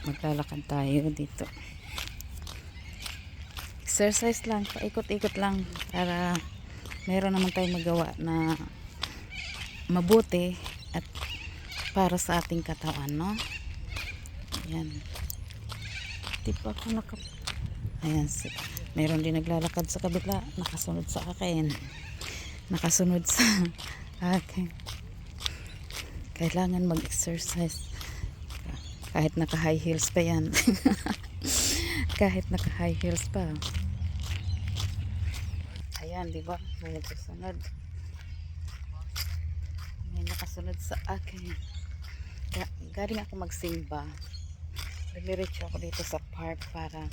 maglalakad tayo dito. Exercise lang, paikot-ikot lang para meron naman tayong magawa na mabuti at para sa ating katawan, no? Ayan. Di pa ako ayan, meron din naglalakad sa kabila, nakasunod sa akin. Nakasunod sa akin. Kailangan mag-exercise. Kahit naka high heels pa yan. Kahit naka high heels pa. Ayan, di ba? May nagkasunod. May nakasunod sa akin. Galing ako magsimba. Nagdiretso ako dito sa park para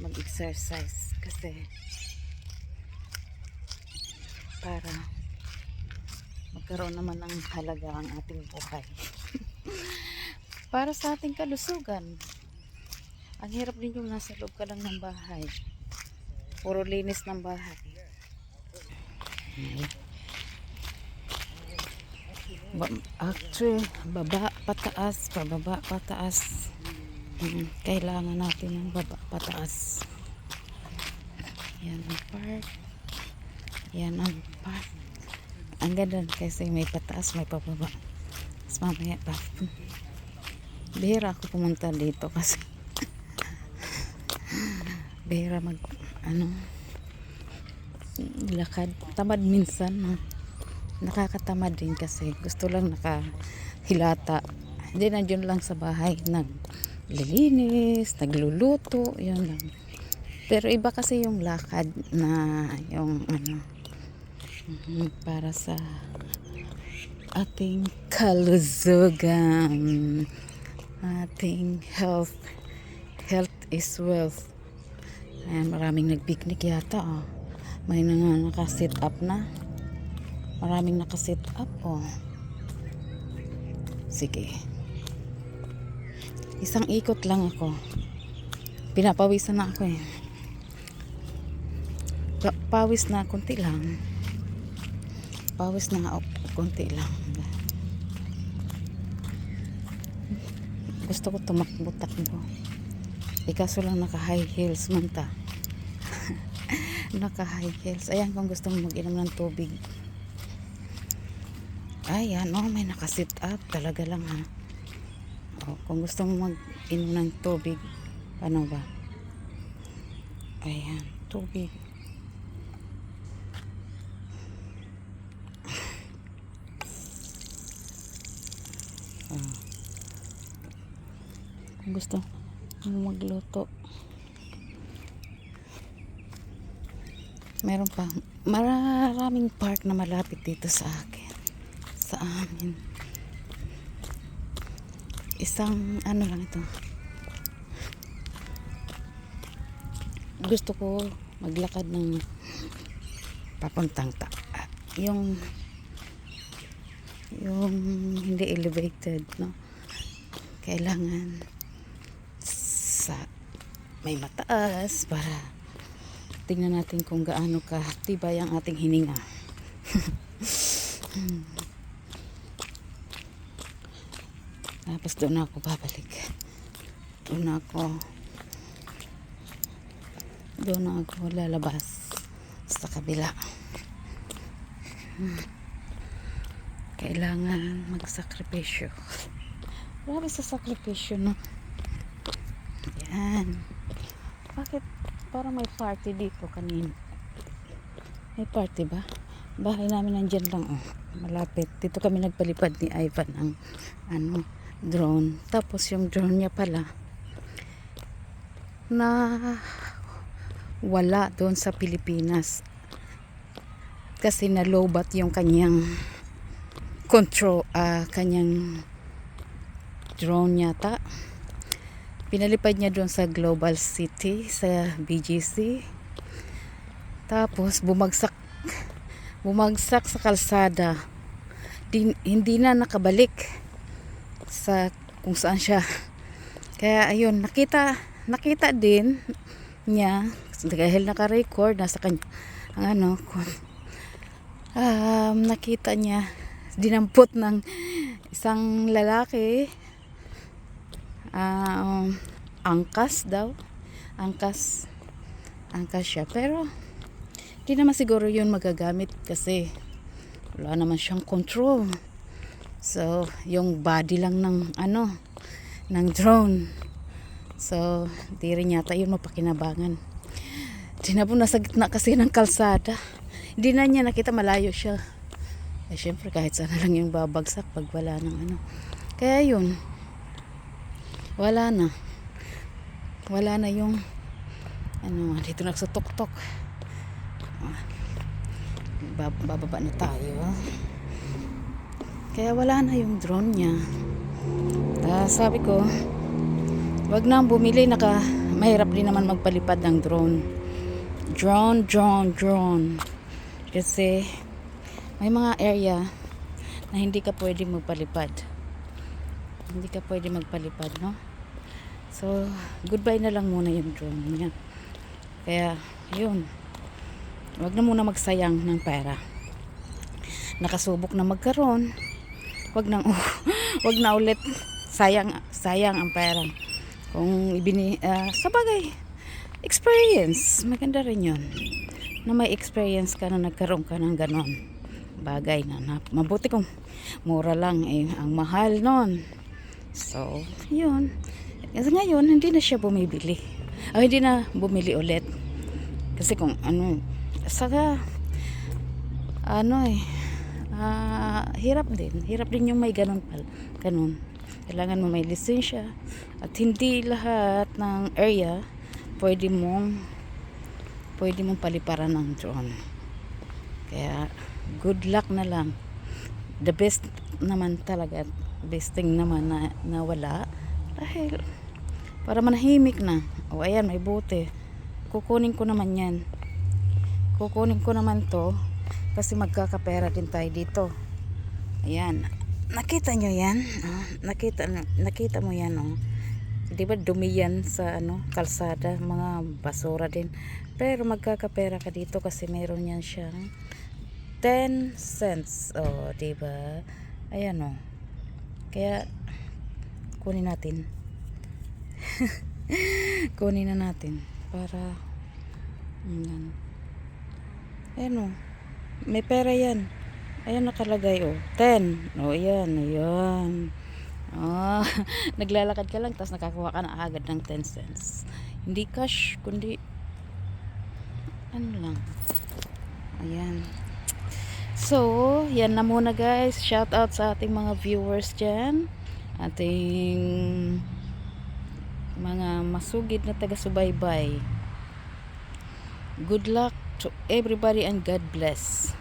mag-exercise. Kasi para magkaroon naman ng halaga ang ating buhay. Para sa ating kalusugan. Ang hirap din yung nasa loob ka lang ng bahay. Puro linis ng bahay. Actually, baba, pataas, pababa, pataas. Kailangan natin ng baba, pataas. Yan ang park. Yan ang park. Ang ganda kasi may pataas, may pababa. Mas mamaya pa. Bihira ako pumunta dito kasi bihira lakad. Tamad minsan, no? Nakakatamad din kasi gusto lang nakahilata. Hindi, nandiyon lang sa bahay naglilinis, nagluluto, yun lang. Pero iba kasi yung lakad na yung para sa ating kalusugan, ating health. Health is wealth. Ayan, maraming nagpiknik yata, oh. May naka-sit up na. Maraming naka-sit up, oh. Sige. Isang ikot lang ako. Pinapawisan na ako, eh. Pawis na konti lang. Pawis na konti lang. Gusto ko tumakbo-takbo. Kaso lang naka high heels man ta. Naka high heels. Ayan, kung gusto mo mag-inom ng tubig. Ayan, oh, may naka-sit up. Talaga lang, ha. Oh, kung gusto mo mag-inom ng tubig, ano ba? Ayan, tubig. Oh. Kung gusto mo magluto, meron pa maraming park na malapit dito sa akin, sa amin. Isang lang ito. Gusto ko maglakad ng papuntang yung hindi elevated, no? Kailangan may mataas para tingnan natin kung gaano ka tibay ang ating hininga. Tapos doon ako babalik. Doon ako lalabas sa kabila. Kailangan magsakripisyo. Grabe sa sakripisyo, no? Yan. Bakit parang may party dito kanina? May party ba? Bahay namin nandyan lang, oh. Malapit. Dito kami nagpalipad ni Ivan ng drone. Tapos yung drone niya pala na wala doon sa Pilipinas. Kasi na-lowbat yung kanyang control, kanyang drone yata. Pinalipad niya doon sa Global City, sa BGC. Tapos bumagsak sa kalsada. Hindi na nakabalik sa kung saan siya. Kaya ayun, nakita din niya dahil naka-record nasa kanya nakita niya dinampot ng isang lalaki angkas daw. Angkas siya, pero di naman siguro yun magagamit kasi wala naman siyang control. So yung body lang ng ng drone, so di rin yata yun mapakinabangan. Di na po nasa gitna kasi ng kalsada, hindi na niya nakita, malayo siya. Syempre kahit sana lang yung babagsak pag wala ng kaya yun, wala na yung dito nagsutok-tok. Bababa na tayo. Kaya wala na yung drone niya. Sabi ko, wag na bumili, mahirap din naman magpalipad ng drone. Drone. Kasi may mga area na hindi ka pwede magpalipad. No? So, goodbye na lang muna yung drone niya. Kaya, yun. Wag na muna magsayang ng pera. Nakasubok na magkaroon. Wag na ulit sayang ang pera. Kung sa bagay, experience, maganda rin yun. Na may experience ka na nagkaroon ka ng ganon bagay na mabuti kung mura lang, ang mahal nun. So, yun. Kasi ngayon, hindi na siya bumibili. Hindi na bumili ulit. Kasi kung saka hirap din yung may ganun. Kailangan mo may lisensya, at hindi lahat ng area pwede mong paliparan ng drone. Kaya good luck na lang. The best naman talaga, best thing naman na wala, dahil para manahimik na. Ayan, may bote, kukunin ko naman to kasi magkakapera din tayo dito. Ayan, nakita nyo yan? Nakita mo yan, di ba dumi yan sa kalsada, mga basura din, pero magkakapera ka dito kasi meron yan siyang 10 cents. Di ba? Ayan, kaya kunin natin. Kunin na natin para ayan, may pera yan. Ayan nakalagay, 10. Ayan. Naglalakad ka lang tapos nakakuha ka na agad ng 10 cents. Hindi cash, kundi lang. Ayan. So, yan na muna guys. Shout out sa ating mga viewers dyan. Ating mga masugid na taga-subaybay. Good luck to everybody and God bless.